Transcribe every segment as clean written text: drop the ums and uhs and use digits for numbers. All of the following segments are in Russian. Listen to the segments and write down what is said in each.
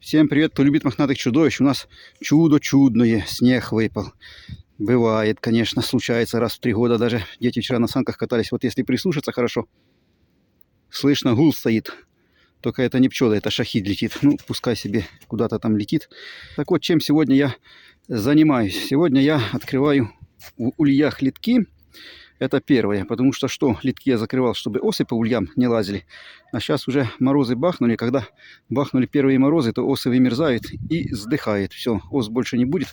Всем привет, кто любит мохнатых чудовищ. У нас чудо чудное, снег выпал. Бывает, конечно, случается раз в 3 года. Даже дети вчера на санках катались. Вот если прислушаться хорошо, слышно, гул стоит. Только это не пчелы, это шахид летит. Ну, пускай себе куда-то там летит. Так вот, чем сегодня я занимаюсь? Сегодня я открываю в ульях литки. Это первое, потому что литки я закрывал, чтобы осы по ульям не лазили. А сейчас уже морозы бахнули. Когда бахнули первые морозы, то осы вымерзают и сдыхают. Все, ос больше не будет.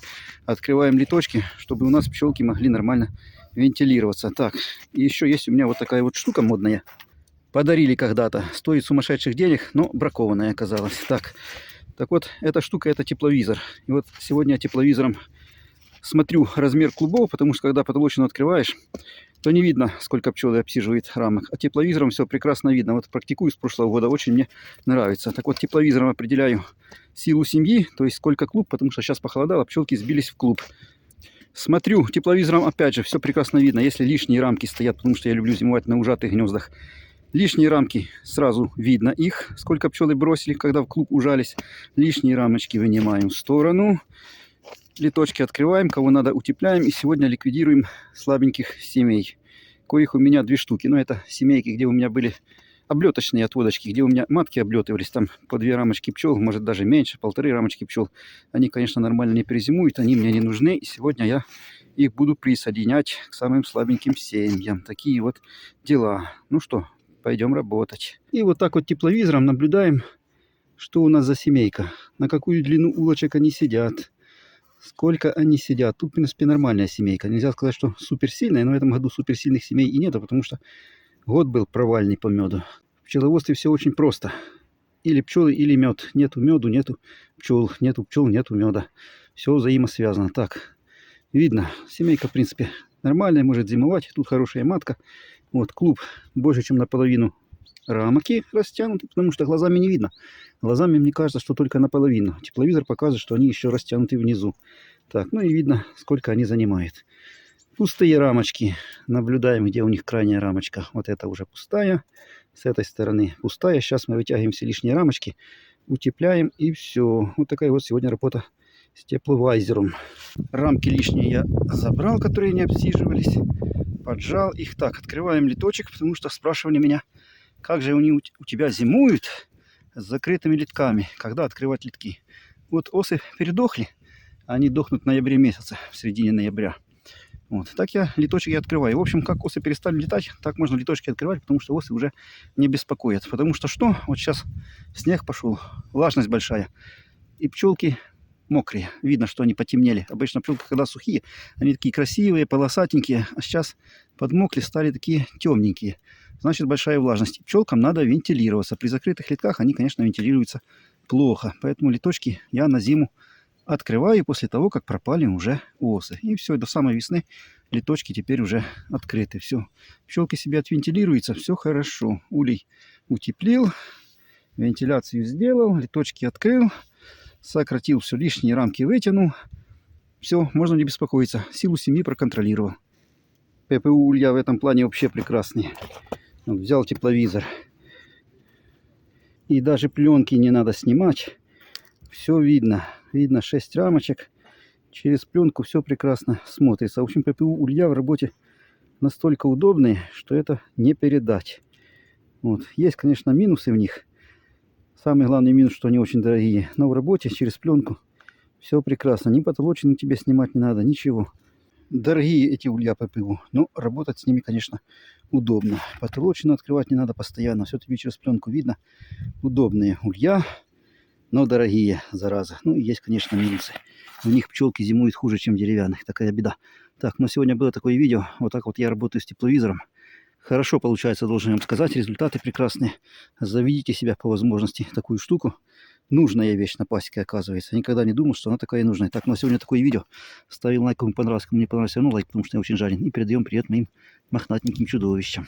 Открываем литочки, чтобы у нас пчелки могли нормально вентилироваться. Так, и еще есть у меня вот такая вот штука модная. Подарили когда-то. Стоит сумасшедших денег, но бракованная оказалась. Так вот, эта штука, это тепловизор. И вот сегодня тепловизором смотрю размер клубов, потому что когда потолочину открываешь, то не видно, сколько пчелы обсиживает рамок. А тепловизором все прекрасно видно. Вот практикую с прошлого года, очень мне нравится. Так вот, тепловизором определяю силу семьи, то есть сколько клуб, потому что сейчас похолодало, пчелки сбились в клуб. Смотрю тепловизором, опять же, все прекрасно видно. Если лишние рамки стоят, потому что я люблю зимовать на ужатых гнездах. Лишние рамки, сразу видно их, сколько пчелы бросили, когда в клуб ужались. Лишние рамочки вынимаем в сторону. Литочки открываем, кого надо утепляем. И сегодня ликвидируем слабеньких семей. Коих у меня 2 штуки. Но это семейки, где у меня были облеточные отводочки, где у меня матки облетывались. Там по 2 рамочки пчел, может даже меньше, 1,5 рамочки пчел. Они, конечно, нормально не перезимуют, они мне не нужны. И сегодня я их буду присоединять к самым слабеньким семьям. Такие вот дела. Ну что, пойдем работать. И вот так вот тепловизором наблюдаем, что у нас за семейка. На какую длину улочек они сидят. Сколько они сидят. Тут, в принципе, нормальная семейка. Нельзя сказать, что суперсильная, но в этом году суперсильных семей и нету, потому что год был провальный по меду. В пчеловодстве все очень просто. Или пчелы, или мед. Нету меду, нету пчел. Нету пчел, нету меда. Все взаимосвязано. Так, видно, семейка, в принципе, нормальная, может зимовать. Тут хорошая матка. Вот, клуб больше, чем наполовину рамки растянуты, потому что глазами не видно. Глазами мне кажется, что только наполовину. Тепловизор показывает, что они еще растянуты внизу. Так, ну и видно, сколько они занимают. Пустые рамочки. Наблюдаем, где у них крайняя рамочка. Вот это уже пустая. С этой стороны пустая. Сейчас мы вытягиваем все лишние рамочки, утепляем и все. Вот такая вот сегодня работа с тепловизором. Рамки лишние я забрал, которые не обсиживались. Поджал их. Так, открываем литочек, потому что спрашивали меня, как же они у тебя зимуют с закрытыми литками, когда открывать литки. Вот осы передохли, они дохнут в ноябре месяце, в середине ноября. Вот. Так я литочки открываю. В общем, как осы перестали летать, так можно литочки открывать, потому что осы уже не беспокоят. Потому что вот сейчас снег пошел, влажность большая, и пчелки мокрые. Видно, что они потемнели. Обычно пчелки, когда сухие, они такие красивые, полосатенькие, а сейчас подмокли, стали такие темненькие. Значит, большая влажность. Пчелкам надо вентилироваться. При закрытых литках они, конечно, вентилируются плохо. Поэтому литочки я на зиму открываю после того, как пропали уже осы. И все, до самой весны литочки теперь уже открыты. Все, пчелки себе отвентилируются, все хорошо. Улей утеплил, вентиляцию сделал, литочки открыл, сократил все, лишние рамки вытянул. Все, можно не беспокоиться. Силу семьи проконтролировал. ППУ улья в этом плане вообще прекрасный. Вот, взял тепловизор. И даже пленки не надо снимать. Все видно. Видно 6 рамочек. Через пленку все прекрасно смотрится. В общем, ППУ улья в работе настолько удобные, что это не передать. Вот. Есть, конечно, минусы в них. Самый главный минус, что они очень дорогие. Но в работе через пленку все прекрасно. Ни потолочину тебе снимать не надо, ничего. Дорогие эти улья ППУ, но работать с ними, конечно, удобно. Потолочину открывать не надо постоянно. Все тебе через пленку видно. Удобные улья, но дорогие, зараза. Ну и есть, конечно, минусы. У них пчелки зимуют хуже, чем деревянных. Такая беда. Так, но сегодня было такое видео. Вот так вот я работаю с тепловизором. Хорошо получается, должен вам сказать. Результаты прекрасные. Заведите себя по возможности такую штуку. Нужная вещь на пасеке, оказывается. Никогда не думал, что она такая нужная. Так, ну а сегодня такое видео. Ставим лайк, кому понравилось. Кому не понравилось, все равно лайк, потому что я очень жарен. И передаем привет моим мохнатеньким чудовищам.